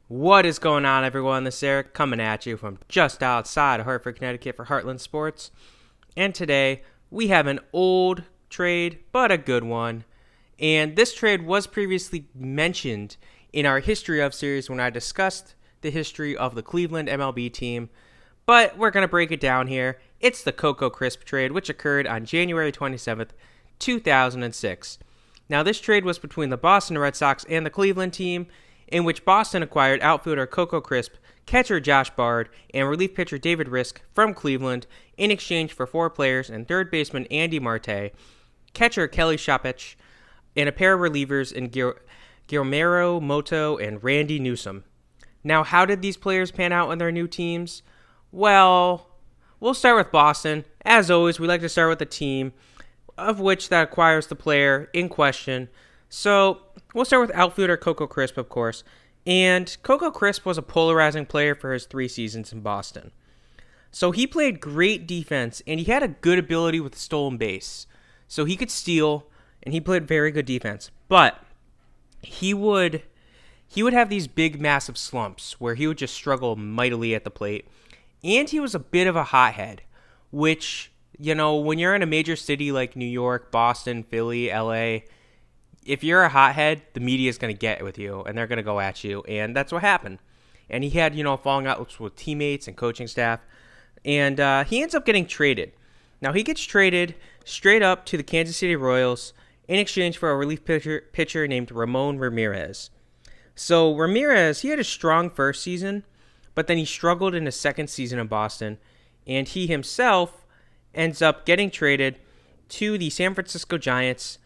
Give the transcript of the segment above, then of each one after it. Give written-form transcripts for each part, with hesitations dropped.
What is going on, everyone? This is Eric coming at you from just outside of Hartford, Connecticut for Heartland Sports. And today we have an old trade, but a good one. And this trade was previously mentioned in our History of series when I discussed the history of the Cleveland MLB team. But we're going to break it down here. It's the Coco Crisp trade, which occurred on January 27th, 2006. Now, this trade was between the Boston Red Sox and the Cleveland team, in which Boston acquired outfielder Coco Crisp, catcher Josh Bard, and relief pitcher David Risk from Cleveland in exchange for four players and third baseman Andy Marte, catcher Kelly Shopich, and a pair of relievers in Guillermo Moto and Randy Newsom. Now, how did these players pan out on their new teams? Well, we'll start with Boston. As always, we like to start with the team of which that acquires the player in question. So we'll start with outfielder Coco Crisp, of course. And Coco Crisp was a polarizing player for his 3 seasons in Boston. So he played great defense, and he had a good ability with stolen base. So he could steal, and he played very good defense. But he would have these big, massive slumps where he would just struggle mightily at the plate. And he was a bit of a hothead, which, when you're in a major city like New York, Boston, Philly, LA, if you're a hothead, the media is going to get with you, and they're going to go at you, and that's what happened. And he had, falling out with teammates and coaching staff, and he ends up getting traded. Now, he gets traded straight up to the Kansas City Royals in exchange for a relief pitcher named Ramon Ramirez. So, Ramirez, he had a strong first season, but then he struggled in his second season in Boston, and he himself ends up getting traded to the San Francisco Giants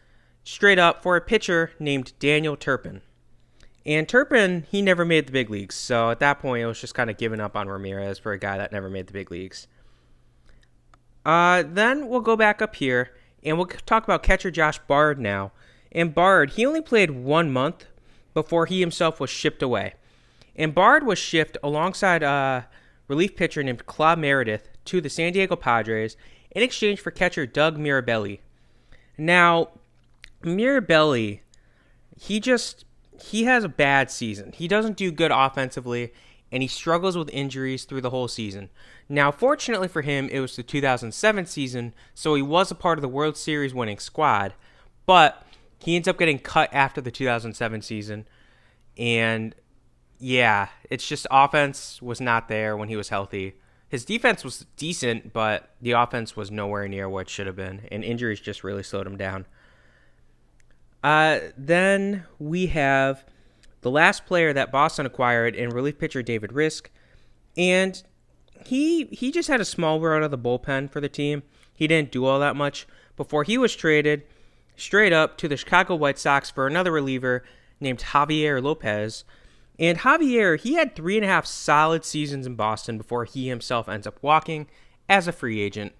straight up for a pitcher named Daniel Turpin. And Turpin, he never made the big leagues, so at that point it was just kind of giving up on Ramirez for a guy that never made the big leagues. Then we'll go back up here, and we'll talk about catcher Josh Bard now. And Bard, he only played 1 month before he himself was shipped away. And Bard was shipped alongside a relief pitcher named Claude Meredith to the San Diego Padres in exchange for catcher Doug Mirabelli. Now, Mirabelli, he has a bad season. He doesn't do good offensively, and he struggles with injuries through the whole season. Now, fortunately for him, it was the 2007 season, so he was a part of the World Series winning squad, but he ends up getting cut after the 2007 season, and yeah, it's just offense was not there when he was healthy. His defense was decent, but the offense was nowhere near what it should have been, and injuries just really slowed him down. Then we have the last player that Boston acquired in relief pitcher David Risk, and he just had a small run of the bullpen for the team. He didn't do all that much before he was traded straight up to the Chicago White Sox for another reliever named Javier Lopez. And Javier, he had 3.5 solid seasons in Boston before he himself ends up walking as a free agent.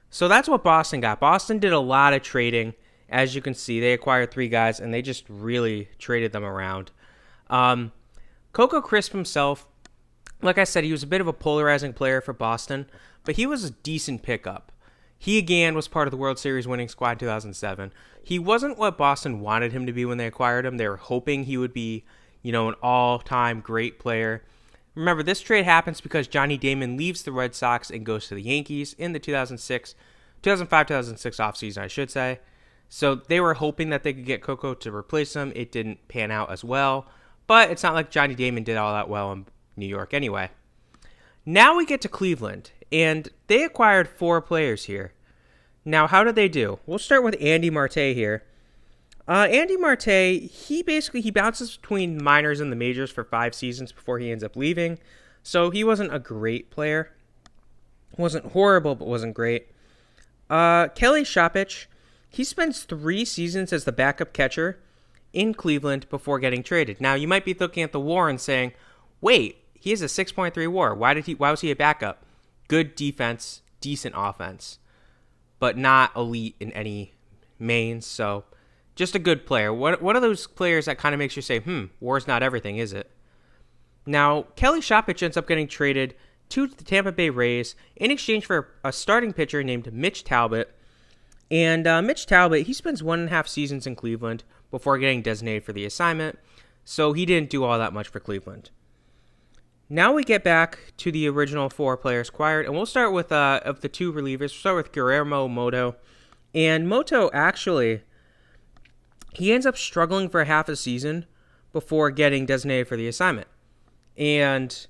So that's what Boston got. Boston did a lot of trading. As you can see, they acquired 3 guys, and they just really traded them around. Coco Crisp himself, like I said, he was a bit of a polarizing player for Boston, but he was a decent pickup. He, again, was part of the World Series winning squad in 2007. He wasn't what Boston wanted him to be when they acquired him. They were hoping he would be, an all-time great player. Remember, this trade happens because Johnny Damon leaves the Red Sox and goes to the Yankees in the 2005-2006 offseason, I should say. So they were hoping that they could get Coco to replace him. It didn't pan out as well. But it's not like Johnny Damon did all that well in New York anyway. Now we get to Cleveland, and they acquired 4 players here. Now, how did they do? We'll start with Andy Marte here. Andy Marte, he bounces between minors and the majors for 5 seasons before he ends up leaving. So he wasn't a great player. Wasn't horrible, but wasn't great. Kelly Shopich, he spends 3 seasons as the backup catcher in Cleveland before getting traded. Now, you might be looking at the WAR and saying, wait, he has a 6.3 WAR. Why was he a backup? Good defense, decent offense, but not elite in any mains. So just a good player. What are those players that kind of makes you say, WAR's not everything, is it? Now, Kelly Shopich ends up getting traded to the Tampa Bay Rays in exchange for a starting pitcher named Mitch Talbot. And Mitch Talbot, he spends 1.5 seasons in Cleveland before getting designated for the assignment, so he didn't do all that much for Cleveland. Now we get back to the original 4 players acquired, and we'll start with of the 2 relievers. We'll start with Guillermo Moto. And Moto, actually, he ends up struggling for half a season before getting designated for the assignment. And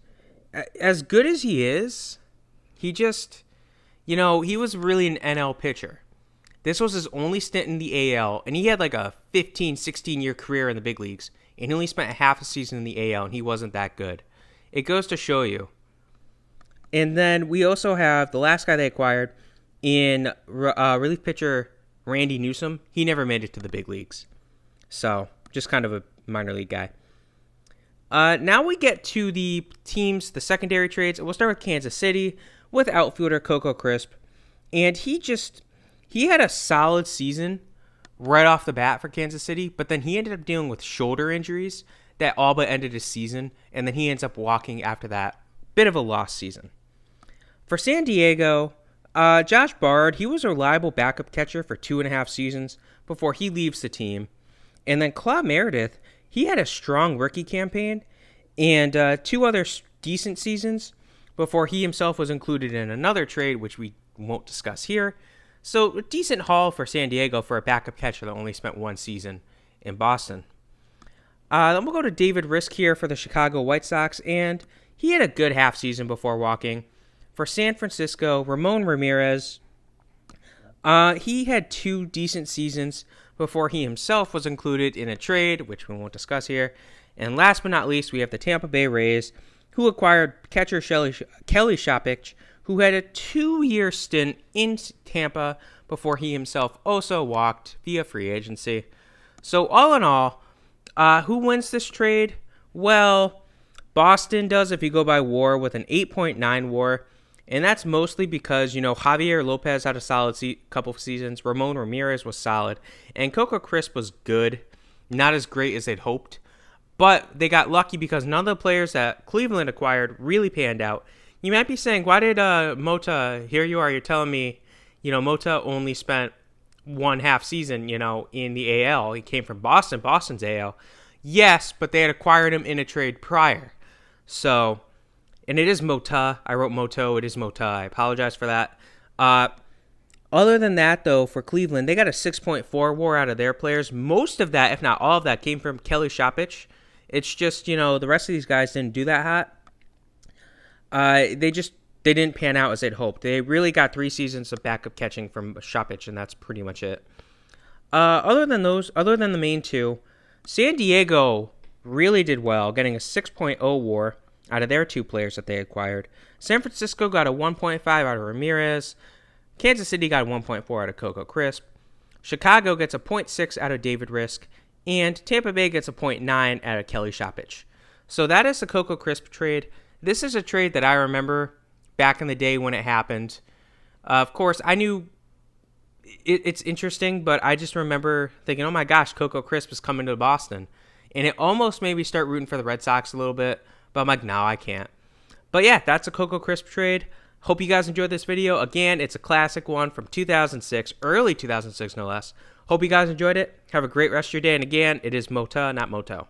as good as he is, he just, he was really an NL pitcher. This was his only stint in the AL, and he had like a 15, 16-year career in the big leagues, and he only spent half a season in the AL, and he wasn't that good. It goes to show you. And then we also have the last guy they acquired in relief pitcher Randy Newsom. He never made it to the big leagues. So, just kind of a minor league guy. Now we get to the teams, the secondary trades. We'll start with Kansas City with outfielder Coco Crisp. And he had a solid season right off the bat for Kansas City, but then he ended up dealing with shoulder injuries that all but ended his season, and then he ends up walking after that. Bit of a lost season. For San Diego, Josh Bard, he was a reliable backup catcher for 2.5 seasons before he leaves the team. And then Claude Meredith, he had a strong rookie campaign and 2 other decent seasons before he himself was included in another trade, which we won't discuss here. So a decent haul for San Diego for a backup catcher that only spent 1 season in Boston. Then we'll go to David Risk here for the Chicago White Sox, and he had a good half season before walking. For San Francisco, Ramon Ramirez, he had 2 decent seasons before he himself was included in a trade, which we won't discuss here. And last but not least, we have the Tampa Bay Rays, who acquired catcher Kelly Shopich, who had a 2-year stint in Tampa before he himself also walked via free agency. So all in all, who wins this trade? Well, Boston does if you go by WAR with an 8.9 WAR, and that's mostly because, Javier Lopez had a solid couple of seasons, Ramon Ramirez was solid, and Coco Crisp was good, not as great as they'd hoped, but they got lucky because none of the players that Cleveland acquired really panned out. You might be saying, why did Mota, here you are, you're telling me, Mota only spent 1/2 season, in the AL. He came from Boston's AL. Yes, but they had acquired him in a trade prior. So, and it is Mota. I wrote Moto. It is Mota. I apologize for that. Other than that, though, for Cleveland, they got a 6.4 WAR out of their players. Most of that, if not all of that, came from Kelly Shopich. It's just, the rest of these guys didn't do that hot. They didn't pan out as they'd hoped. They really got 3 seasons of backup catching from Shopich, and that's pretty much it. Other than the main 2, San Diego really did well, getting a 6.0 WAR out of their 2 players that they acquired. San Francisco got a 1.5 out of Ramirez. Kansas City got a 1.4 out of Coco Crisp. Chicago gets a 0.6 out of David Risk. And Tampa Bay gets a 0.9 out of Kelly Shopich. So that is the Coco Crisp trade. This is a trade that I remember back in the day when it happened. Of course, I knew it's interesting, but I just remember thinking, oh my gosh, Coco Crisp is coming to Boston. And it almost made me start rooting for the Red Sox a little bit, but I'm like, no, I can't. But yeah, that's a Coco Crisp trade. Hope you guys enjoyed this video. Again, it's a classic one from 2006, early 2006 no less. Hope you guys enjoyed it. Have a great rest of your day. And again, it is Mota, not Moto.